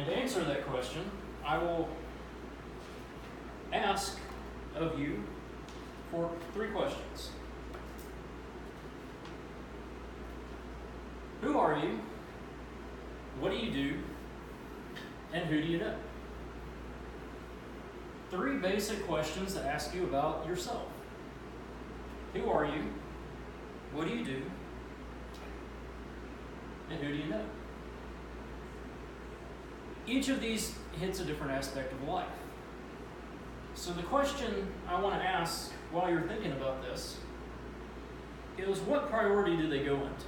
to answer that question, I will ask of you for 3 questions. Who are you? What do you do? And who do you know? 3 basic questions to ask you about yourself. Who are you? What do you do? And who do you know? Each of these hits a different aspect of life. So the question I want to ask while you're thinking about this is, what priority do they go into?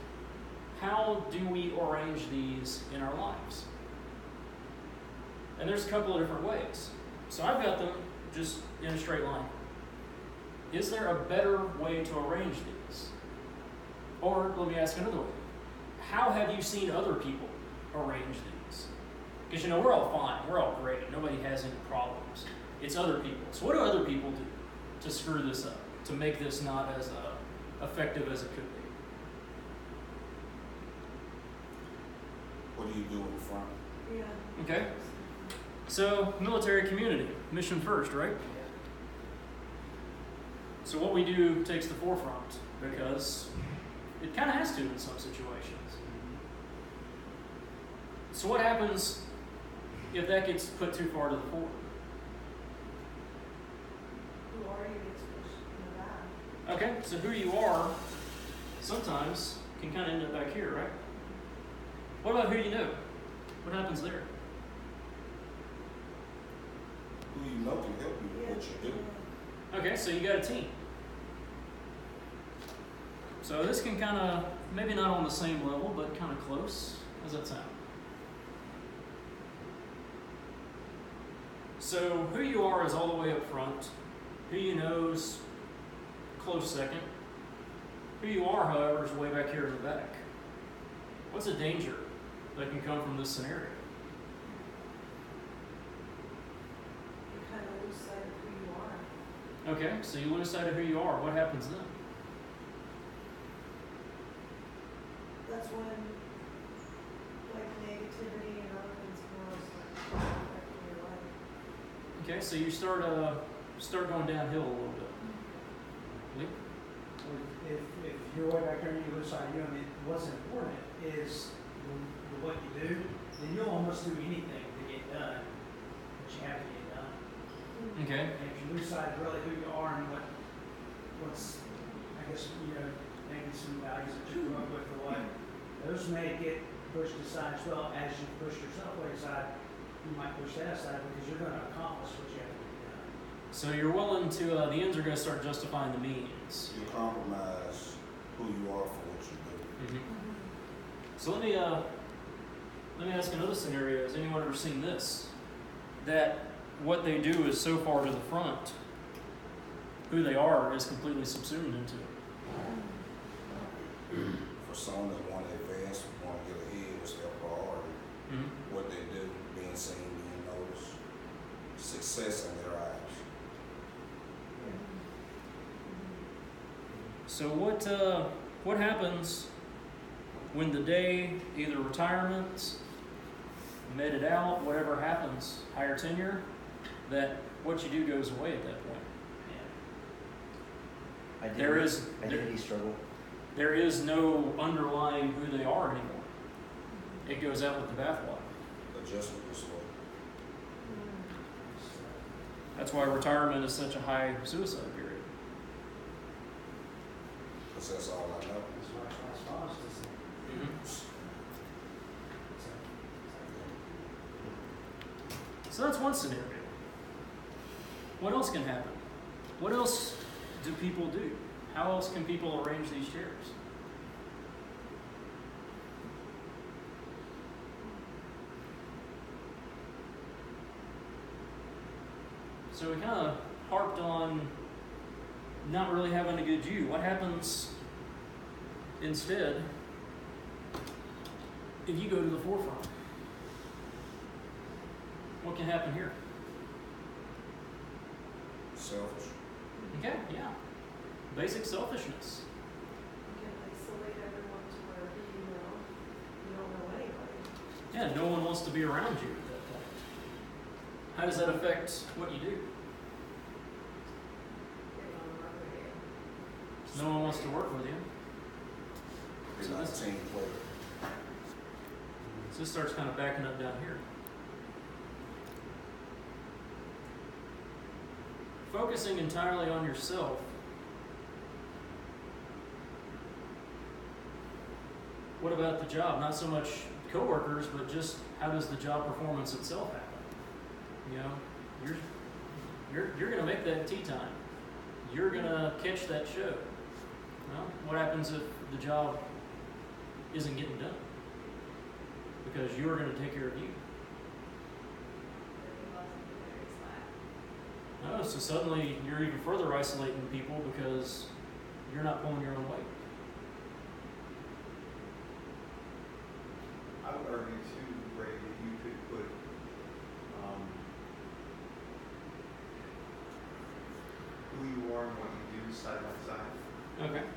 How do we arrange these in our lives? And there's a couple of different ways. So I've got them just in a straight line. Is there a better way to arrange these? Or let me ask another way. How have you seen other people arrange these? Because we're all fine, we're all great, nobody has any problems. It's other people. So what do other people do to screw this up, to make this not as effective as it could be? What do you do in the front? Yeah. Okay. So military community, mission first, right? So what we do takes the forefront because it kind of has to in some situations. So what happens if that gets put too far to the fore? Who are you gets pushed in the back. Okay, so who you are sometimes can kind of end up back here, right? What about who you know? What happens there? Who you know can help you with what you do. Okay, so you got a team. So this can kind of, maybe not on the same level, but kind of close. How's that sound? So who you are is all the way up front. Who you know is close second. Who you are, however, is way back here in the back. What's a danger that can come from this scenario? You kind of lose sight of who you are. Okay, so you lose sight of who you are. What happens then? That's when, like, negativity and other things more start affecting your life. Okay, so you start going downhill a little bit. Lee? If you're way back there and you lose sight of you, and what's important is what you do, then you'll almost do anything to get done, but you have to get done. Okay. And if you lose sight of really who you are and what's, I guess, maybe some values that you grew up with or what, those may get pushed aside as well. As you push yourself way aside, you might push that aside because you're going to accomplish what you have to get done. So you're willing to, the ends are going to start justifying the means. You compromise who you are for what you do. Mm-hmm. So let me ask another scenario. Has anyone ever seen this? That what they do is so far to the front, who they are is completely subsumed into it. For someone that want to advance, want to get ahead, it's their priority. Mm-hmm. What they do, being seen, being noticed, success in their eyes. So what happens when the day, either retirement, meted out, whatever happens, higher tenure, that what you do goes away at that point? Identity struggle. There is no underlying who they are anymore. It goes out with the bathwater. Adjustment is slow. That's why retirement is such a high suicide period. Because that's all I know. That's why it's fast, isn't it? So that's one scenario. What else can happen? What else do people do? How else can people arrange these chairs? So we kind of harped on not really having a good view. What happens instead if you go to the forefront? What can happen here? Selfish. Okay, yeah. Basic selfishness. You can isolate everyone to where you don't know anybody. Yeah, no one wants to be around you at that How does that affect what you do? Getting on the road again. No one wants to work with you. You're not a team player. So this starts kind of backing up down here. Focusing entirely on yourself. What about the job? Not so much coworkers, but just how does the job performance itself happen? You know, you're gonna make that tea time. You're gonna catch that show. Well, what happens if the job isn't getting done? Because you're gonna take care of you. No, so suddenly you're even further isolating people because you're not pulling your own weight. I would argue too, Ray, that you could put who you are and what you do side by side, Okay. and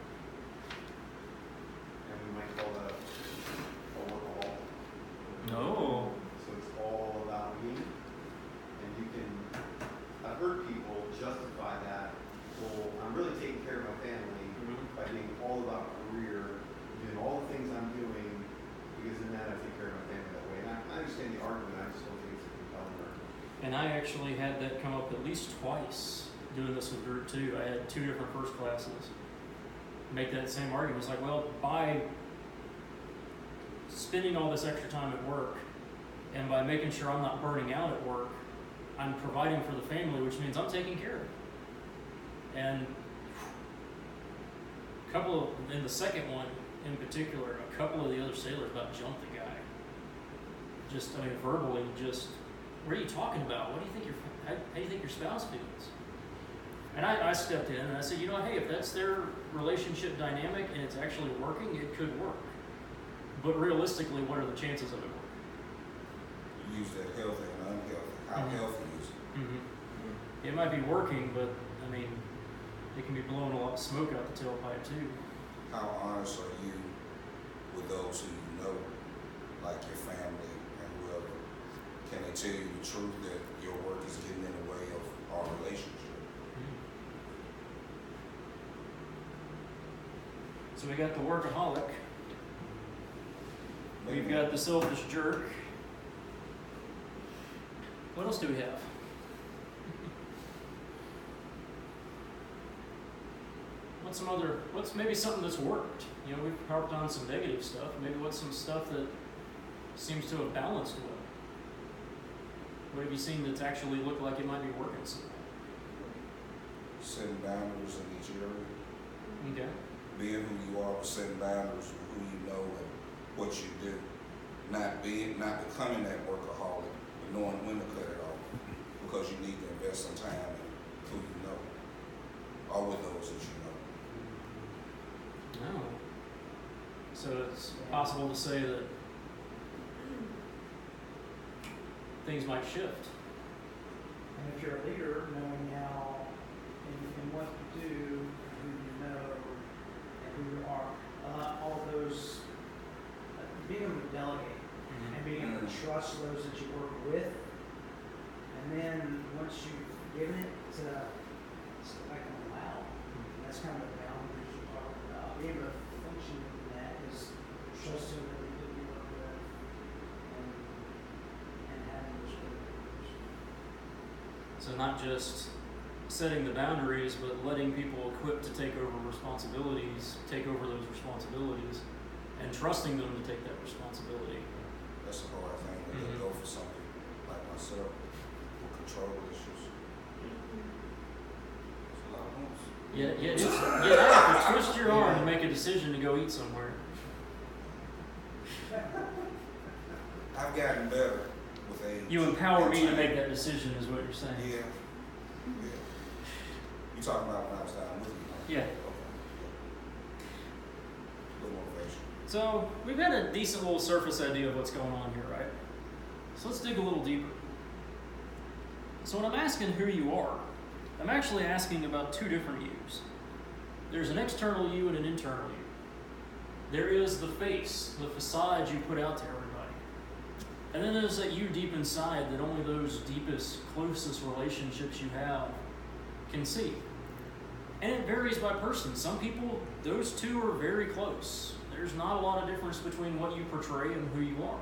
we might call that a workaholic. No. So it's all about me, and you can. I've heard people justify that. Well, I'm really taking care of my family by being all about career, doing all the things I'm doing, because in that I take care of my family that way. And I understand the argument. I just don't think it's a compelling argument. And I actually had that come up at least twice doing this with Group 2. I had 2 different first classes make that same argument. It's like, well, by spending all this extra time at work and by making sure I'm not burning out at work, I'm providing for the family, which means I'm taking care of it. And in the second one in particular, a couple of the other sailors about jumped the guy. Verbally, what are you talking about? What do you think how do you think your spouse feels? And I stepped in and I said, hey, if that's their relationship dynamic and it's actually working, it could work. But realistically, what are the chances of it working? You use that healthy and unhealthy. How healthy is it? Mm-hmm. It might be working, but it can be blowing a lot of smoke out the tailpipe too. How honest are you with those who you know, like your family and whoever? Can they tell you the truth that your work is getting in the way of our relationship? So we got the workaholic. We've got the selfish jerk. What else do we have? What's maybe something that's worked? We've harped on some negative stuff. Maybe what's some stuff that seems to have balanced well? What have you seen that's actually looked like it might be working somewhere? Setting boundaries in each area. Okay. Being who you are, but setting boundaries with who you know and what you do. Not becoming that workaholic, but knowing when to cut it off. Because you need to invest some time in who you know. Or with those that you know. No. So it's possible to say that things might shift. And if you're a leader, knowing how and what to do, who you know, and who you are, all those, being able to delegate and being able to trust those that you work with, and then once you've given it to step back and allow, that's kind of the boundaries you're talking about. Being able to function in that is trusting the people that you work with and having those relationships. So not just setting the boundaries, but letting people equipped to take over those responsibilities, and trusting them to take that responsibility. That's a hard thing to let go for something like myself with control issues. It's a lot of moves. You have to twist your arm to make a decision to go eat somewhere. I've gotten better with age. You empower me to make that decision, is what you're saying. Yeah. You talking about when I was down with you? Huh? Yeah. Okay. Little motivation. So we've got a decent little surface idea of what's going on here, right? So let's dig a little deeper. So when I'm asking who you are, I'm actually asking about 2 different yous. There's an external you and an internal you. There is the face, the facade you put out to everybody. And then there's that you deep inside that only those deepest, closest relationships you have can see. And it varies by person. Some people, those two are very close. There's not a lot of difference between what you portray and who you are.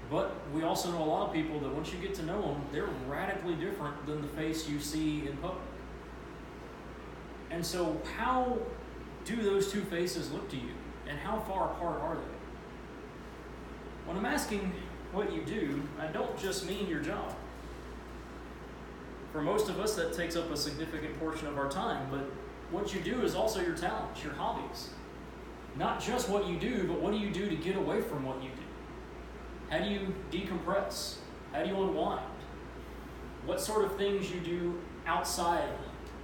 But we also know a lot of people that once you get to know them, they're radically different than the face you see in public. And so how do those two faces look to you? And how far apart are they? When I'm asking what you do, I don't just mean your job. For most of us, that takes up a significant portion of our time, but what you do is also your talents, your hobbies. Not just what you do, but what do you do to get away from what you do? How do you decompress? How do you unwind? What sort of things you do outside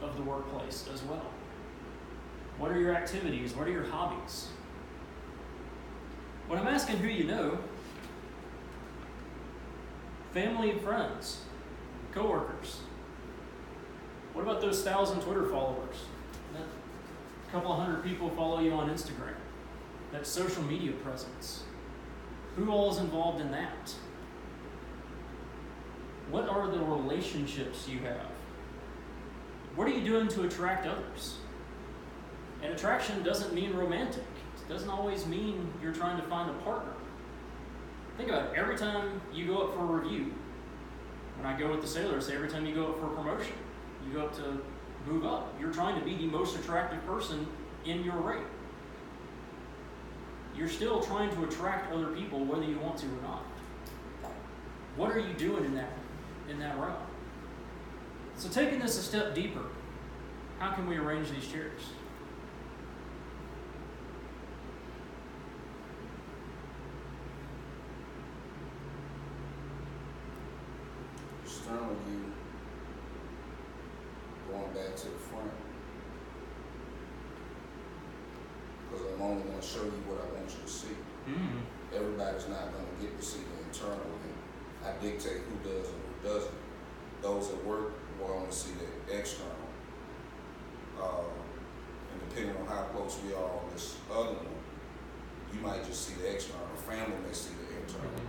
of the workplace as well? What are your activities? What are your hobbies? When I'm asking who you know, family and friends, coworkers. What about those 1,000 Twitter followers? That couple of hundred people follow you on Instagram. That social media presence. Who all is involved in that? What are the relationships you have? What are you doing to attract others? And attraction doesn't mean romantic. It doesn't always mean you're trying to find a partner. Think about it. Every time you go up for a review, when I go with the sailors, say every time you go up for a promotion, you go up to move up, you're trying to be the most attractive person in your rate. You're still trying to attract other people whether you want to or not. What are you doing in that realm? So taking this a step deeper, how can we arrange these chairs? Start with you going back to the front. Because I'm only going to show you what I want you to see. Mm. Everybody's not going to get to see the internal, and I dictate who does and who doesn't. Those at work will only see the external. And depending on how close we are on this other one, you might just see the external. Family may see the internal.